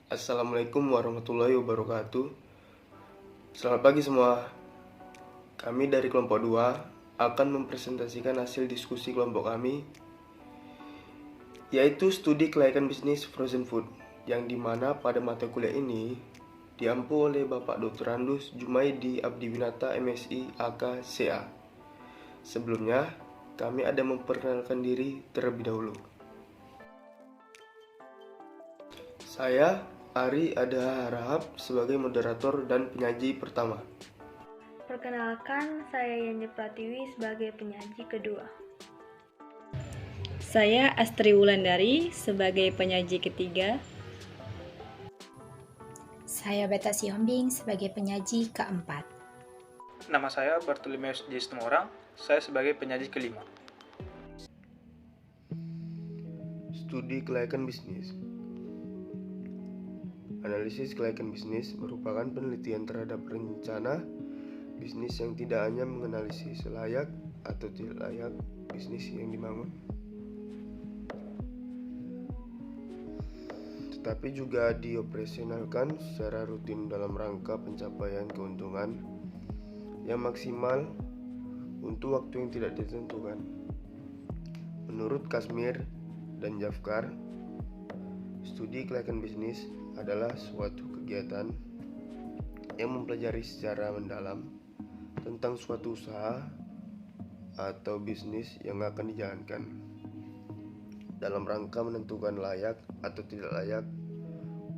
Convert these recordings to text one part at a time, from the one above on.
Assalamualaikum warahmatullahi wabarakatuh. Selamat pagi semua. Kami dari kelompok 2 akan mempresentasikan hasil diskusi kelompok kami, yaitu studi kelayakan bisnis frozen food, yang dimana pada mata kuliah ini diampu oleh Bapak Dr. Andus Jumaidi Abdiwinata MSI AK CA. Sebelumnya, kami ada memperkenalkan diri terlebih dahulu. Saya Ari Ada Harahap sebagai moderator dan penyaji pertama. Perkenalkan, saya Yani Pratiwi sebagai penyaji kedua. Saya Astri Wulandari sebagai penyaji ketiga. Saya Beta Siombing sebagai penyaji keempat. Nama saya Bartolomeus J. Situmorang, saya sebagai penyaji kelima. Studi kelayakan bisnis. Analisis kelayakan bisnis merupakan penelitian terhadap rencana bisnis yang tidak hanya menganalisis layak atau tidak layak bisnis yang dibangun, tetapi juga dioperasionalkan secara rutin dalam rangka pencapaian keuntungan yang maksimal untuk waktu yang tidak ditentukan. Menurut Kasmir dan Jafkar, studi kelayakan bisnis adalah suatu kegiatan yang mempelajari secara mendalam tentang suatu usaha atau bisnis yang akan dijalankan dalam rangka menentukan layak atau tidak layak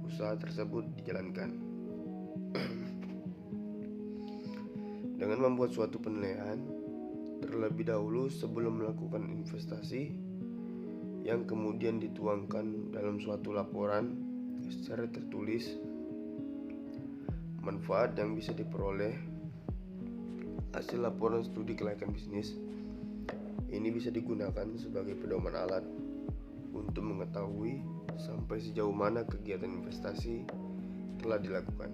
usaha tersebut dijalankan. Dengan membuat suatu penilaian terlebih dahulu sebelum melakukan investasi yang kemudian dituangkan dalam suatu laporan secara tertulis. Manfaat yang bisa diperoleh hasil laporan studi kelayakan bisnis ini bisa digunakan sebagai pedoman alat untuk mengetahui sampai sejauh mana kegiatan investasi telah dilakukan.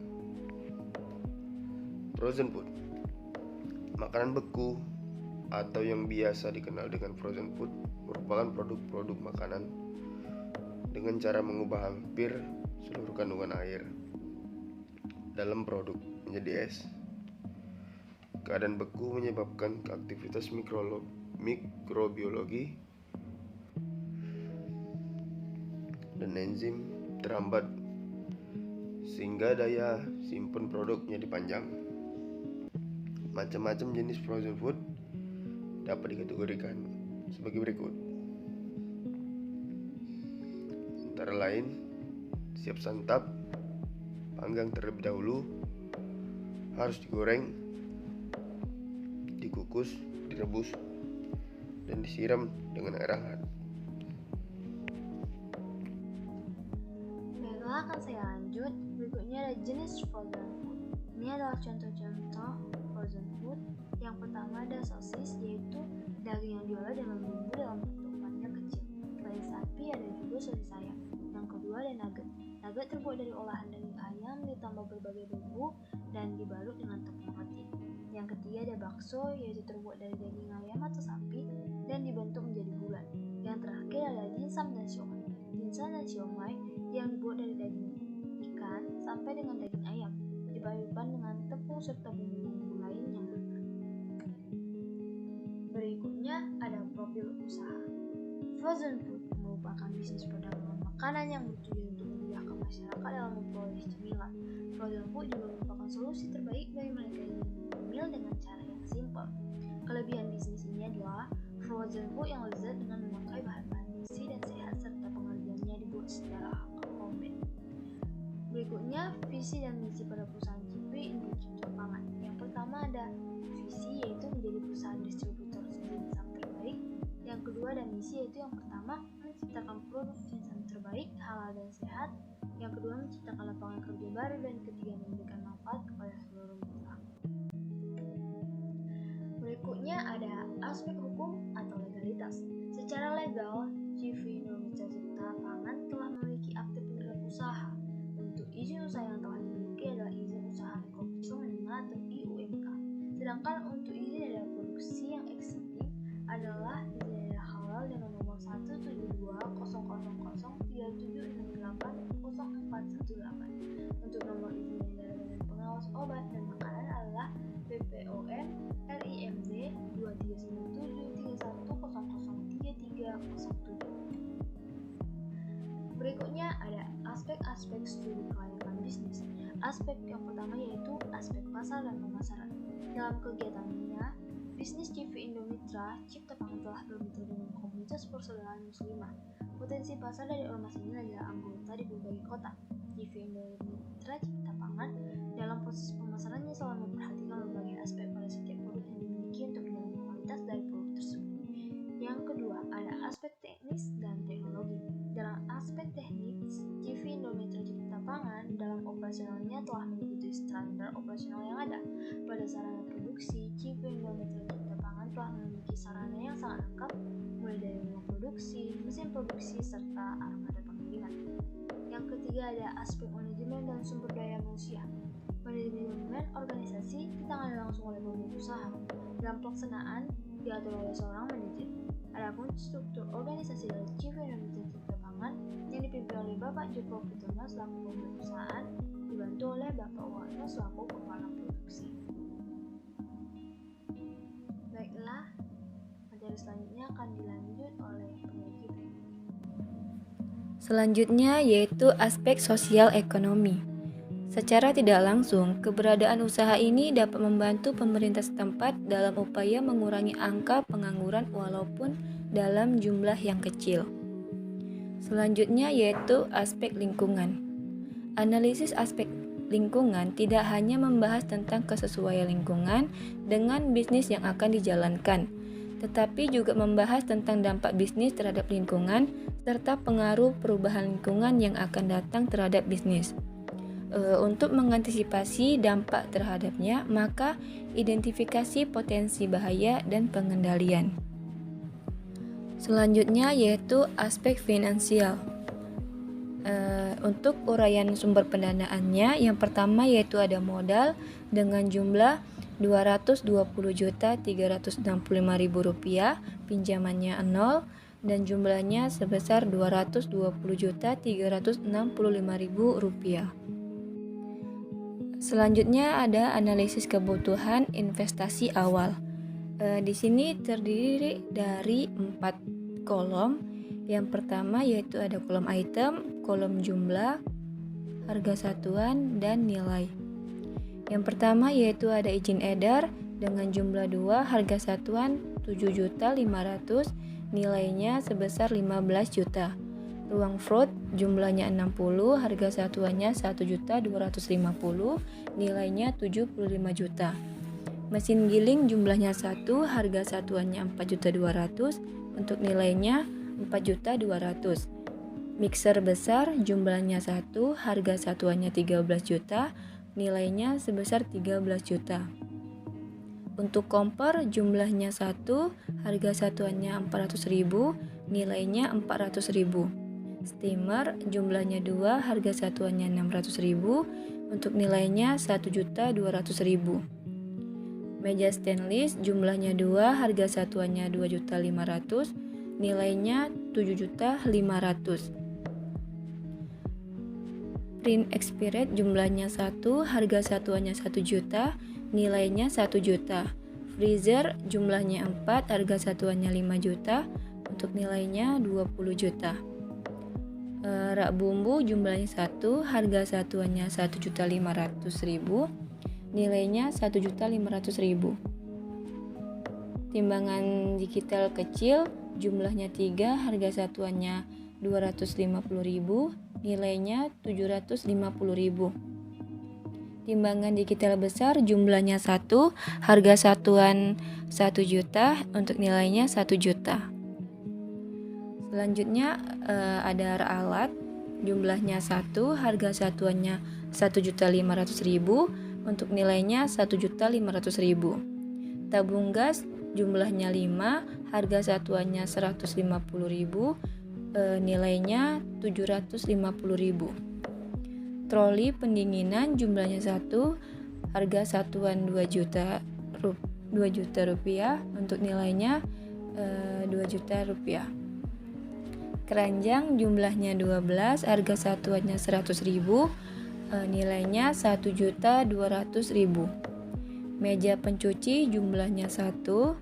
Frozen food, makanan beku atau yang biasa dikenal dengan frozen food, merupakan produk-produk makanan dengan cara mengubah hampir seluruh kandungan air dalam produk menjadi es. Keadaan beku menyebabkan aktivitas mikrobiologi dan enzim terhambat sehingga daya simpan produknya dipanjang. Macam-macam jenis frozen food dapat dikategorikan sebagai berikut. Antara lain, siap santap, panggang terlebih dahulu, harus digoreng, dikukus, direbus, dan disiram dengan air hangat. Baiklah, akan saya lanjut. Berikutnya ada jenis frozen food. Ini adalah contoh-contoh frozen food. Yang pertama ada sosis, yaitu daging yang diolah dengan bumbu dalam bentuk panjang kecil. Selain sapi ada juga sosis ayam. Yang kedua ada nugget. Nugget terbuat dari olahan daging ayam ditambah berbagai bumbu dan dibalut dengan tepung roti. Yang ketiga ada bakso, yaitu terbuat dari daging ayam atau sapi dan dibentuk menjadi bulat. Yang terakhir ada dimsum dan siomay. Dimsum dan siomay yang dibuat dari daging ikan sampai dengan daging ayam, dipadukan dengan tepung serta bumbu-bumbu lainnya. Berikutnya ada profil usaha. Frozen food merupakan bisnis perdagangan makanan yang bertujuan untuk memudahkan masyarakat dalam memperoleh cemilan. Frozen food juga merupakan solusi terbaik bagi mereka yang ingin menyemil dengan cara yang simpel. Kelebihan bisnis ini adalah frozen food yang lezat dengan memakai bahan-bahan gizi dan sehat serta pengerjaannya dibuat secara homemade. Berikutnya, visi dan misi pada perusahaan CP Industri Pangan. Yang pertama ada visi, yaitu menjadi perusahaan distributor ginseng terbaik. Yang kedua ada misi, yaitu yang pertama menciptakan produk ginseng terbaik, halal dan sehat. Yang kedua menciptakan lapangan kerja baru, dan ketiga memberikan manfaat kepada seluruh mitra. Berikutnya ada aspek hukum atau legalitas. Secara legal, CV Indonesia Cipta Pangan telah memiliki akte penggerak usaha. Untuk izin usaha yang telah dimiliki adalah izin usaha mikro menengah atau IUMK. Sedangkan untuk izin daerah produksi yang existing adalah izin daerah halal dengan nomor 172.000.3768.041 Untuk nomor izin dari Badan Pengawas Obat dan Makanan adalah BPOM LIMD 239731003307. Berikutnya ada aspek-aspek studi kelayakan bisnis. Aspek yang pertama yaitu aspek pasar dan pemasaran. Dalam kegiatannya, bisnis CV Indomitra Cipta Pangan telah bermitra dengan komunitas persaudaraan muslimah. Potensi pasar dari ormas ini adalah anggota di berbagai kota. CV Indomitra Cipta Pangan dalam proses pemasarannya selalu memperhatikan berbagai aspek pada setiap produk yang dimiliki untuk menjamin kualitas dari produk tersebut. Yang kedua, ada aspek teknis dan teknologi. Dalam aspek teknis, CV Indomitra Cipta Pangan dalam operasionalnya telah mengikuti standar operasional yang ada. Pada sarana produksi, CV Indomitra Cipta Pangan telah memiliki sarana yang sangat lengkap, mulai dari ruang produksi, mesin produksi, serta armada pengiriman. Yang ketiga ada aspek manajemen dan sumber daya manusia. Manajemen organisasi ditangani langsung oleh pemilik usaha. Dalam pelaksanaan, diatur oleh seorang manajer. Adapun struktur organisasi dari CV Indomitra Cipta Pangan yang dipimpin oleh Bapak Joko Pitono selaku pemilik perusahaan, dibantu oleh Bapak Warno selaku kepala produksi. Baiklah, materi selanjutnya akan dilanjut oleh penyaji. Selanjutnya yaitu aspek sosial ekonomi. Secara tidak langsung, keberadaan usaha ini dapat membantu pemerintah setempat dalam upaya mengurangi angka pengangguran walaupun dalam jumlah yang kecil. Selanjutnya yaitu aspek lingkungan. Analisis aspek lingkungan tidak hanya membahas tentang kesesuaian lingkungan dengan bisnis yang akan dijalankan, tetapi juga membahas tentang dampak bisnis terhadap lingkungan serta pengaruh perubahan lingkungan yang akan datang terhadap bisnis. Untuk mengantisipasi dampak terhadapnya, maka identifikasi potensi bahaya dan pengendalian. Selanjutnya yaitu aspek finansial. Untuk uraian sumber pendanaannya, yang pertama yaitu ada modal dengan jumlah Rp220.365.000, pinjamannya 0 dan jumlahnya sebesar Rp220.365.000. Selanjutnya ada analisis kebutuhan investasi awal. Di sini terdiri dari 4 kolom. Yang pertama yaitu ada kolom item, kolom jumlah, harga satuan, dan nilai. Yang pertama yaitu ada izin edar dengan jumlah 2, harga satuan 7.500.000, nilainya sebesar 15 juta. Ruang fraud jumlahnya 60, harga satuannya 1.250.000, nilainya 75 juta. Mesin giling jumlahnya 1, harga satuannya 4.200.000, untuk nilainya 4.200.000. Mixer besar jumlahnya 1, harga satuannya 13 juta, nilainya sebesar 13 juta. Untuk kompor jumlahnya 1, harga satuannya 400.000, nilainya 400.000. Steamer jumlahnya 2, harga satuannya 600.000, untuk nilainya 1.200.000. Meja stainless jumlahnya 2, harga satuannya 2.500.000, nilainya 7.500.000. Print expired jumlahnya 1, harga satuannya 1 juta, nilainya 1 juta. Freezer jumlahnya 4, harga satuannya 5 juta, untuk nilainya 20 juta. Rak bumbu jumlahnya 1, harga satuannya 1.500.000, nilainya 1.500.000. Timbangan digital kecil jumlahnya 3, harga satuannya 250.000, nilainya 750.000. Timbangan digital besar jumlahnya 1, harga satuan 1 juta, untuk nilainya 1 juta. Selanjutnya ada alat jumlahnya 1, harga satuannya 1.500.000, untuk nilainya 1.500.000. Tabung gas jumlahnya 5, harga satuannya 150.000, nilainya 750.000. Troli pendinginan jumlahnya 1, harga satuan 2 juta rupiah, untuk nilainya 2 juta rupiah. Keranjang jumlahnya 12, harga satuannya 100.000, nilainya 1.200.000. Meja pencuci jumlahnya 1,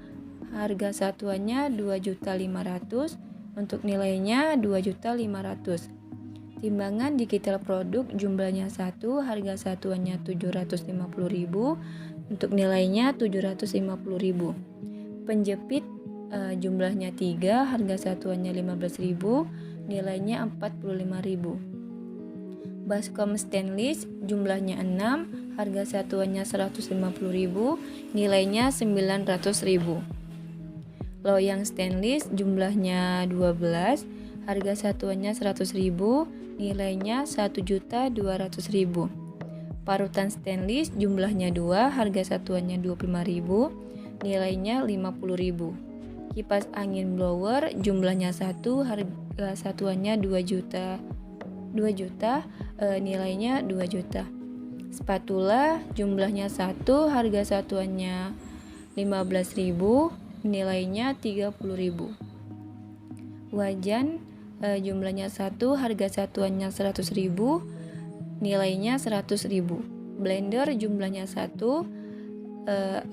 harga satuannya 2.500.000, untuk nilainya 2.500.000. Timbangan digital produk jumlahnya 1, harga satuannya 750.000, untuk nilainya 750.000. Penjepit jumlahnya 3, harga satuannya 15.000, nilainya 45.000. Baskom stainless jumlahnya 6, harga satuannya 150.000, nilainya 900.000. Loyang stainless jumlahnya 12, harga satuannya 100.000, nilainya 1.200.000. Parutan stainless jumlahnya 2, harga satuannya 25.000, nilainya 50.000. Kipas angin blower jumlahnya 1, harga satuannya 2 juta, nilainya 2 juta. Spatula jumlahnya 1, harga satuannya 15.000, nilainya 30.000. Wajan jumlahnya 1, harga satuannya 100.000, nilainya 100.000. Blender jumlahnya 1,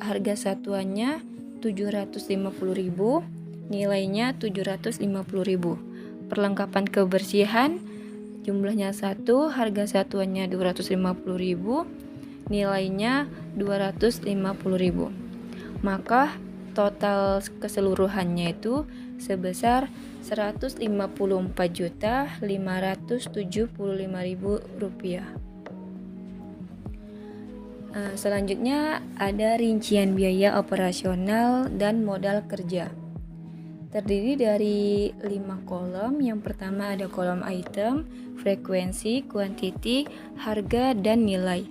harga satuannya 750.000, nilainya 750.000. Perlengkapan kebersihan jumlahnya 1, harga satuannya 250.000, nilainya 250.000. Maka total keseluruhannya itu sebesar Rp154.575.000. Selanjutnya ada rincian biaya operasional dan modal kerja. Terdiri dari 5 kolom. Yang pertama ada kolom item, frekuensi, kuantiti, harga, dan nilai.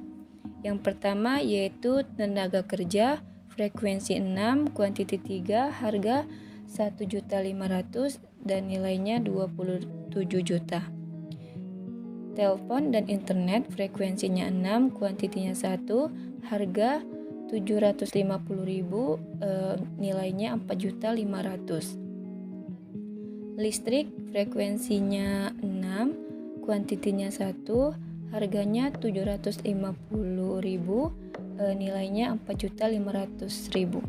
Yang pertama yaitu tenaga kerja, frekuensi 6, kuantiti 3, harga 1.500.000 dan nilainya 27 juta. Telepon dan internet, frekuensinya 6, kuantitinya 1, harga 750.000, nilainya 4.500.000. Listrik, frekuensinya 6, kuantitinya 1, harganya 750.000, nilainya 4.500.000.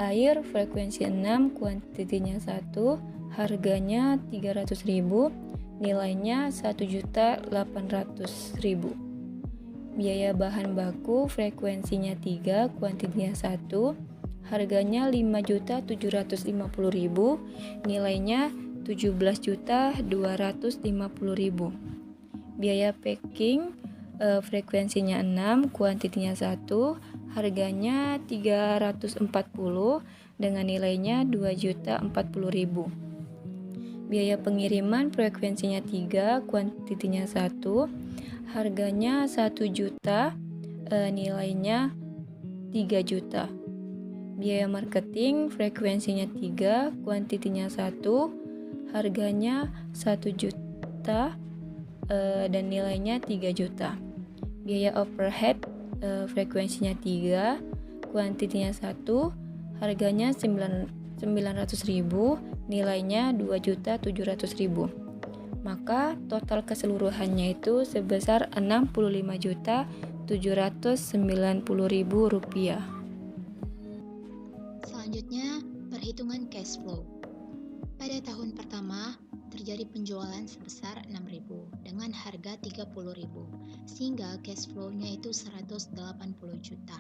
Air, frekuensi 6, kuantitinya 1, harganya 300.000, nilainya 1.800.000. Biaya bahan baku, frekuensinya 3, kuantitinya 1, harganya 5.750.000, nilainya 17.250.000. Biaya packing, frekuensinya 6, kuantitinya 1, harganya 340 dengan nilainya 2.040.000. Biaya pengiriman, frekuensinya 3, kuantitinya 1, harganya 1 juta, nilainya 3 juta. Biaya marketing, frekuensinya 3, kuantitinya 1, harganya 1 juta, dan nilainya 3 juta. Biaya overhead, frekuensinya 3, kuantitinya 1, harganya 900.000, nilainya 2.700.000. Maka total keseluruhannya itu sebesar Rp65.790.000. Selanjutnya, perhitungan cash flow. Pada tahun pertama, terjadi penjualan sebesar 6.000 dengan harga 30.000, sehingga cash flow-nya itu 180 juta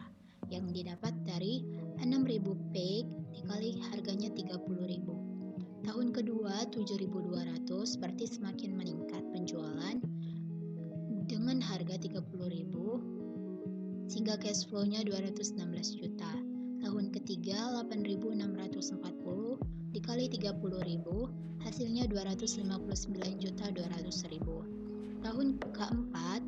yang didapat dari 6.000 pack dikali harganya 30.000. Tahun kedua 7.200, berarti semakin meningkat penjualan dengan harga 30.000 sehingga cash flow-nya 216 juta. Tahun ketiga 8.640 dikali 30.000, hasilnya 259.200.000. Tahun keempat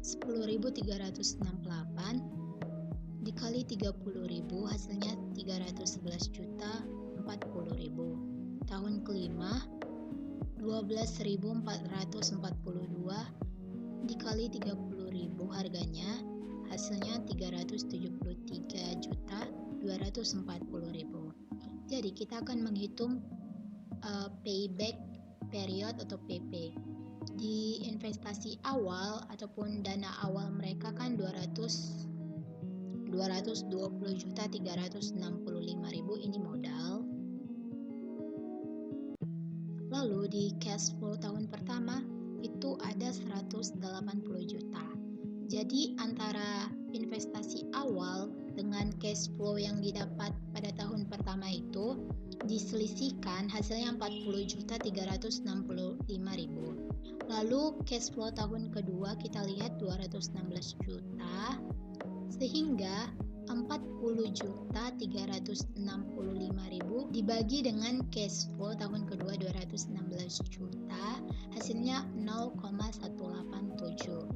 10.368 dikali 30.000, hasilnya 311.040.000. Tahun kelima 12.442 dikali 30.000, harganya hasilnya 373.240.000. Jadi kita akan menghitung payback period atau PP. Di investasi awal ataupun dana awal mereka kan 220.365.000 ini modal. Lalu di cash flow tahun pertama itu ada 180 juta. Jadi antara investasi awal dengan cash flow yang didapat pada tahun pertama itu diselisihkan hasilnya 40.365.000. Lalu cash flow tahun kedua kita lihat 216 juta, sehingga 40.365.000 dibagi dengan cash flow tahun kedua 216 juta, hasilnya 0,187.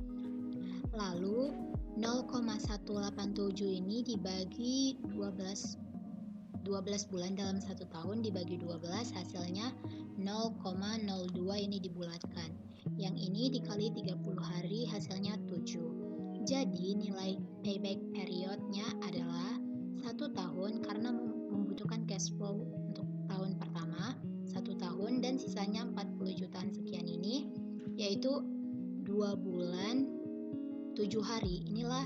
Lalu 0,187 ini dibagi 12 bulan dalam satu tahun, dibagi 12 hasilnya 0,02 ini dibulatkan. Yang ini dikali 30 hari hasilnya 7. Jadi nilai payback periodnya adalah 1 tahun karena membutuhkan cash flow untuk tahun pertama 1 tahun dan sisanya 40 jutaan sekian ini, yaitu 2 bulan 7 hari. Inilah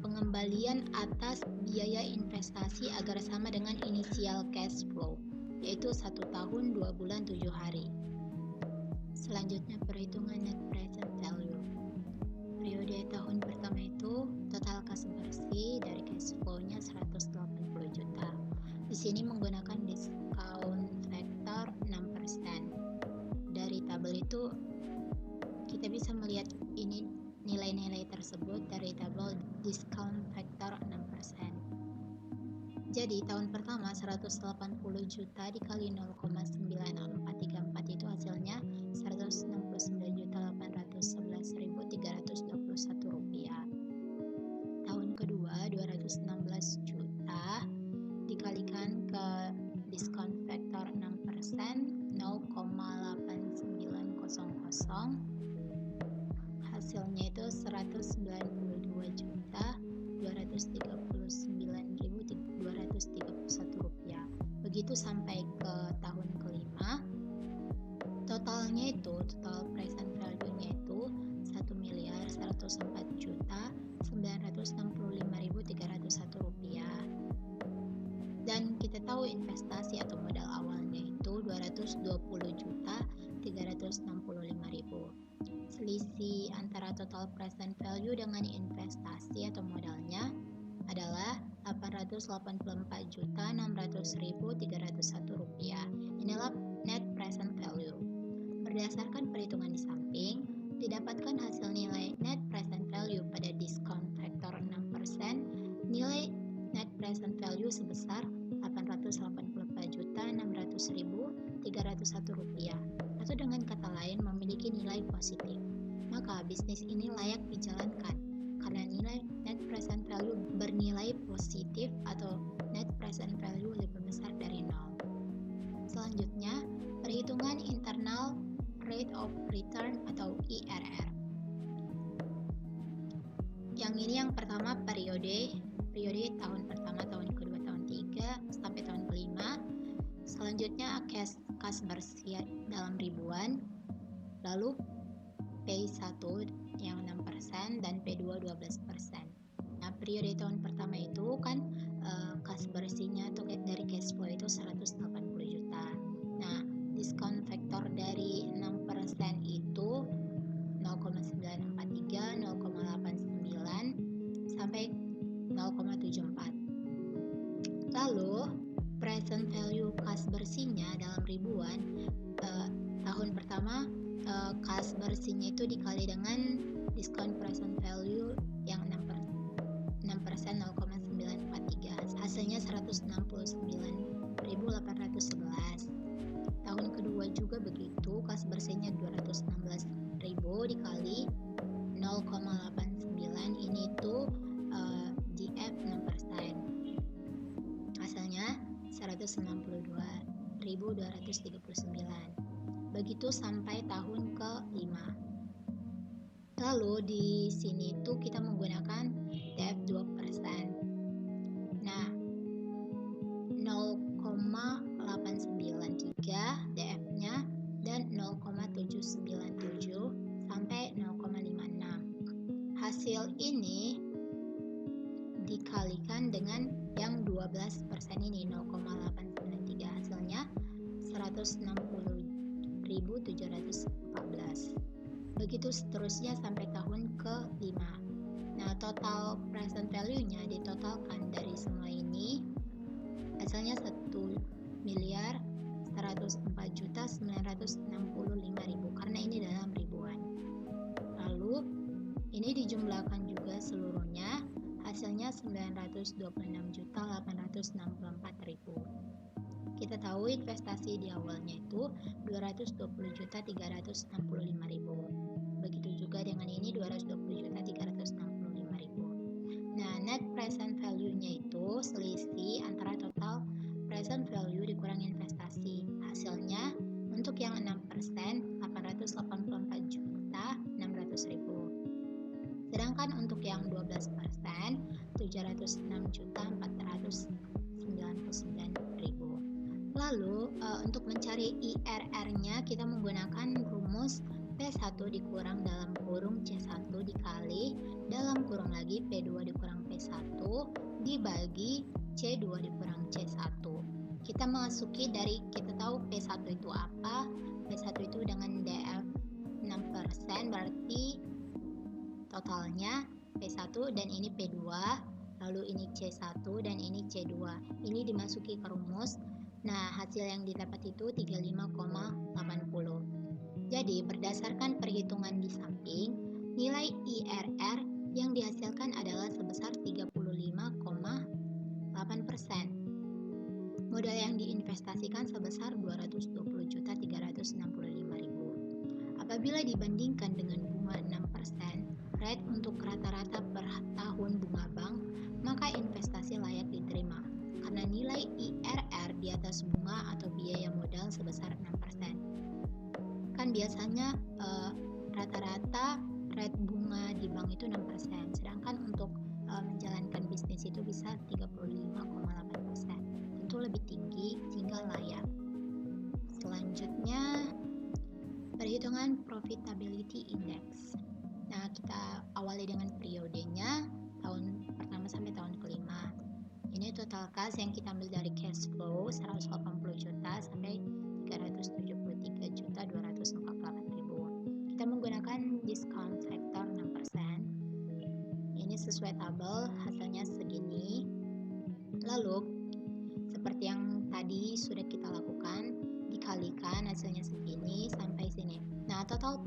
pengembalian atas biaya investasi agar sama dengan initial cash flow, yaitu 1 tahun 2 bulan 7 hari. Selanjutnya perhitungan net present value. Periode tahun pertama itu total kas bersih dari cash flow-nya 180 juta. Di sini menggunakan discount factor 6%. Dari tabel itu kita bisa melihat ini nilai-nilai tersebut dari tabel discount factor 6%. Jadi tahun pertama 180 juta dikali 0,9434 itu hasilnya 169.811.321 rupiah. Tahun kedua 216 juta dikalikan ke diskon faktor 6% 0,8900, hasilnya itu 192.239.231 rupiah. Begitu sampai ke tahun kelima, total present value-nya itu 1.104.965.301 rupiah. Dan kita tahu investasi atau modal awalnya itu 220.365.000. Selisih antara total present value dengan investasi atau modalnya adalah 884.600.301 rupiah. Inilah net present value. Berdasarkan perhitungan di samping, didapatkan hasil nilai net present value pada diskon faktor 6%, nilai net present value sebesar 884.600.301 rupiah, atau dengan kata lain memiliki nilai positif. Maka bisnis ini layak dijalankan karena nilai net present value bernilai positif atau net present value lebih besar dari 0. Selanjutnya, perhitungan internal rate of return atau IRR. Yang ini yang pertama periode tahun pertama, tahun kedua, tahun 3 sampai tahun kelima. Selanjutnya kas bersih dalam ribuan. Lalu P1 yang 6% dan P2 12%. Nah, periode tahun pertama itu kan kas bersihnya atau dari cash flow itu 180 juta. Nah, diskon faktor dari 6% itu 0,943, 0,89 sampai 0,74. Lalu present value kas bersihnya dalam ribuan, tahun pertama kas bersihnya itu dikali dengan diskon present value yang 6%, 0,943, hasilnya 169.811. Tahun kedua juga begitu, kas bersihnya 216.000 dikali 0,89, ini tuh DF 6%, hasilnya 192.239. Begitu sampai tahun ke-5. Lalu di sini tuh kita menggunakan DF 2%. Nah, 0,89 hasil ini dikalikan dengan yang 12% ini 0,893, hasilnya 160.714. Begitu seterusnya sampai tahun ke-5. Nah, total present value-nya ditotalkan dari semua ini, hasilnya 1.104.965.000 karena ini dalam ribuan. Lalu ini dijumlahkan juga seluruhnya, hasilnya 926.864.000. Kita tahu investasi di awalnya itu 220.365.000. Begitu juga dengan ini 220.365.000. Nah, net present value-nya itu selisih antara total present value dikurang investasi. Hasilnya untuk yang 6% 884.600.000. Sedangkan untuk yang 12% 706.499.000. Lalu untuk mencari IRR-nya kita menggunakan rumus P1 dikurang dalam kurung C1 dikali dalam kurung lagi P2 dikurang P1 dibagi C2 dikurang C1. Kita masuki dari, kita tahu P1 itu apa? P1 itu dengan DF 6% berarti totalnya P1 dan ini P2, lalu ini C1 dan ini C2. Ini dimasuki ke rumus. Nah, hasil yang didapat itu 35,80. Jadi, berdasarkan perhitungan di samping, nilai IRR yang dihasilkan adalah sebesar 35,8%. Modal yang diinvestasikan sebesar 220.365.000. Apabila dibandingkan dengan bunga 6%, rate untuk rata-rata per tahun bunga bank, maka investasi layak diterima karena nilai IRR di atas bunga atau biaya modal sebesar 6%. Kan biasanya rata-rata rate bunga di bank itu 6%, sedangkan untuk menjalankan bisnis itu bisa 35,8%. Tentu lebih tinggi sehingga layak. Selanjutnya, perhitungan profitability index. Nah, kita awali dengan periodenya tahun pertama sampai tahun kelima. Ini total kas yang kita ambil dari cash flow 180 juta sampai 373.248.000. Kita menggunakan discount factor 6%. Ini sesuai tabel, hasilnya segini. Lalu seperti yang tadi sudah kita lakukan, dikalikan hasilnya segini sampai sini. Nah, total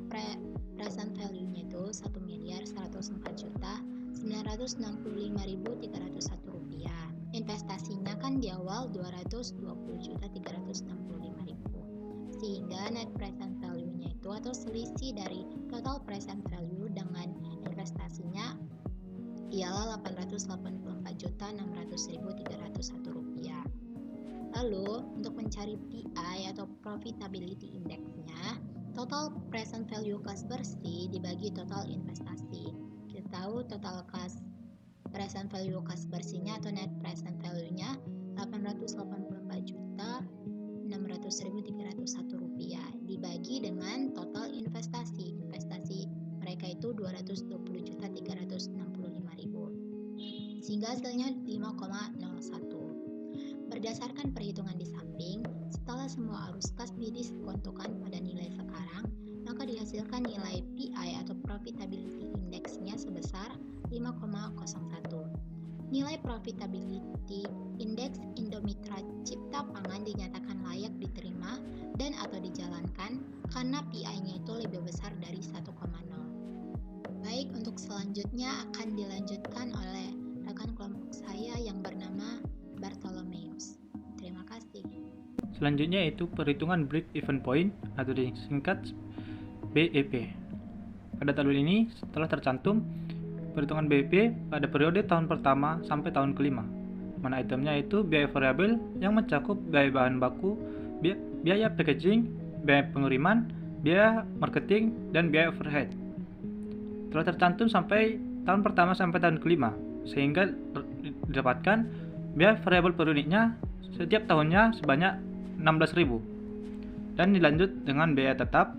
present value-nya itu 1.104.965.301 rupiah. Investasinya kan di awal 220.365.000. Sehingga net present value-nya itu atau selisih dari total present value dengan investasinya ialah 884.600.301 rupiah. Lalu untuk mencari PI atau profitability index-nya, total present value kas bersih dibagi total investasi. Kita tahu total kas present value kas bersihnya atau net present value-nya 884.600.301 rupiah dibagi dengan total investasi. Investasi mereka itu 220.365.000. Sehingga hasilnya 5,01. Berdasarkan perhitungan di samping, setelah semua arus kas didiskontokan pada nilai sekarang, maka dihasilkan nilai PI atau profitability index-nya sebesar 5,01. Nilai profitability index Indomitra Cipta Pangan dinyatakan layak diterima dan atau dijalankan karena PI-nya itu lebih besar dari 1,0. Baik, untuk selanjutnya akan dilanjutkan oleh rekan kelompok saya yang bernama Bartolomeus. Terima kasih. Selanjutnya yaitu perhitungan break even point atau disingkat BEP. Pada tabel ini telah tercantum perhitungan BEP pada periode tahun pertama sampai tahun kelima, mana itemnya itu biaya variabel yang mencakup biaya bahan baku, biaya packaging, biaya pengiriman, biaya marketing, dan biaya overhead. Telah tercantum sampai tahun pertama sampai tahun kelima, sehingga didapatkan biaya variabel per unitnya setiap tahunnya sebanyak 16.000, dan dilanjut dengan biaya tetap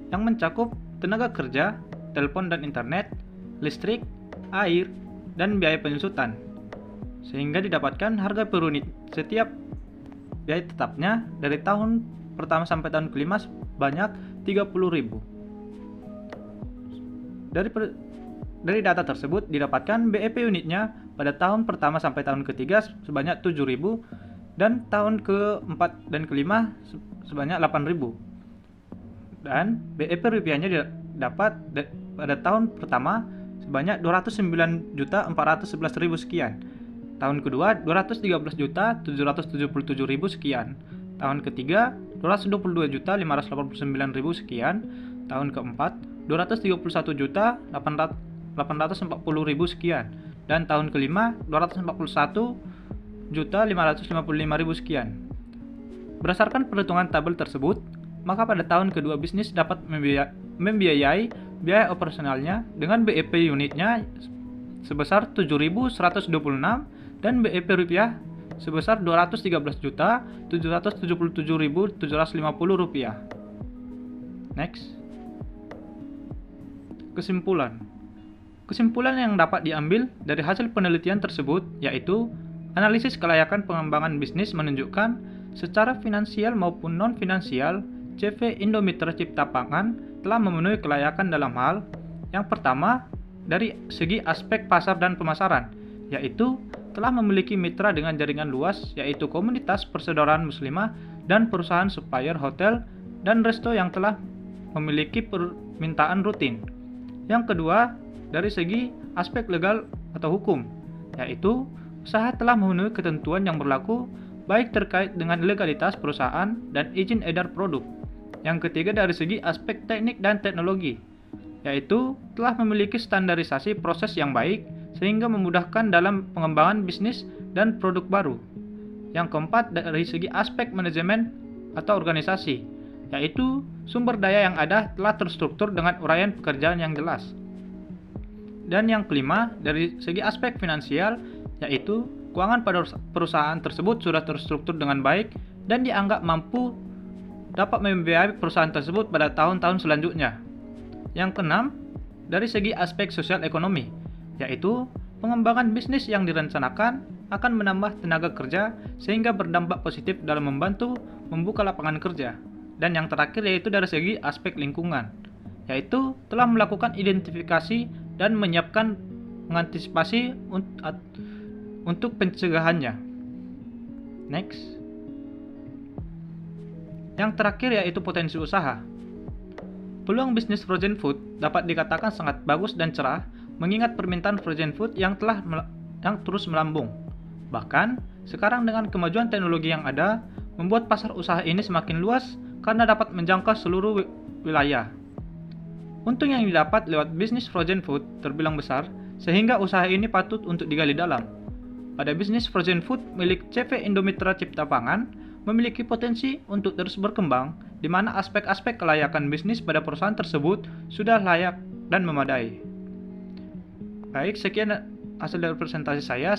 yang mencakup tenaga kerja, telepon dan internet, listrik, air, dan biaya penyusutan, sehingga didapatkan harga per unit setiap biaya tetapnya dari tahun pertama sampai tahun kelima sebanyak 30.000. Dari data tersebut didapatkan BEP unitnya pada tahun pertama sampai tahun ketiga sebanyak 7.000 dan tahun keempat dan kelima sebanyak 8.000. Dan BEP rupiahnya dapat pada tahun pertama sebanyak 209.411.000 sekian. Tahun kedua 213.777.000 sekian. Tahun ketiga 222.589.000 sekian. Tahun keempat 231.840.000 sekian. Dan tahun kelima 241.555.000 sekian. Berdasarkan perhitungan tabel tersebut, maka pada tahun kedua bisnis dapat membiayai biaya operasionalnya dengan BEP unitnya sebesar 7.126 dan BEP rupiah sebesar 213.777.750 rupiah. Next. Kesimpulan yang dapat diambil dari hasil penelitian tersebut yaitu analisis kelayakan pengembangan bisnis menunjukkan secara finansial maupun non-finansial CV Indomitra Cipta Pangan telah memenuhi kelayakan dalam hal yang pertama dari segi aspek pasar dan pemasaran, yaitu telah memiliki mitra dengan jaringan luas yaitu komunitas persaudaraan muslimah dan perusahaan supplier hotel dan resto yang telah memiliki permintaan rutin. Yang kedua, dari segi aspek legal atau hukum, yaitu usaha telah memenuhi ketentuan yang berlaku baik terkait dengan legalitas perusahaan dan izin edar produk. Yang ketiga dari segi aspek teknik dan teknologi, yaitu telah memiliki standarisasi proses yang baik sehingga memudahkan dalam pengembangan bisnis dan produk baru. Yang keempat dari segi aspek manajemen atau organisasi, yaitu sumber daya yang ada telah terstruktur dengan uraian pekerjaan yang jelas. Dan yang kelima dari segi aspek finansial, yaitu keuangan pada perusahaan tersebut sudah terstruktur dengan baik dan dianggap mampu dapat membiayai perusahaan tersebut pada tahun-tahun selanjutnya. Yang keenam, dari segi aspek sosial ekonomi, yaitu pengembangan bisnis yang direncanakan akan menambah tenaga kerja sehingga berdampak positif dalam membantu membuka lapangan kerja. Dan yang terakhir yaitu dari segi aspek lingkungan, yaitu telah melakukan identifikasi dan menyiapkan mengantisipasi untuk pencegahannya. Next. Yang terakhir yaitu potensi usaha. Peluang bisnis frozen food dapat dikatakan sangat bagus dan cerah mengingat permintaan frozen food yang terus melambung. Bahkan, sekarang dengan kemajuan teknologi yang ada, membuat pasar usaha ini semakin luas karena dapat menjangkau seluruh wilayah. Untung yang didapat lewat bisnis frozen food terbilang besar, sehingga usaha ini patut untuk digali dalam. Pada bisnis frozen food milik CV Indomitra Cipta Pangan, memiliki potensi untuk terus berkembang, di mana aspek-aspek kelayakan bisnis pada perusahaan tersebut sudah layak dan memadai. Baik, sekian hasil dari presentasi saya.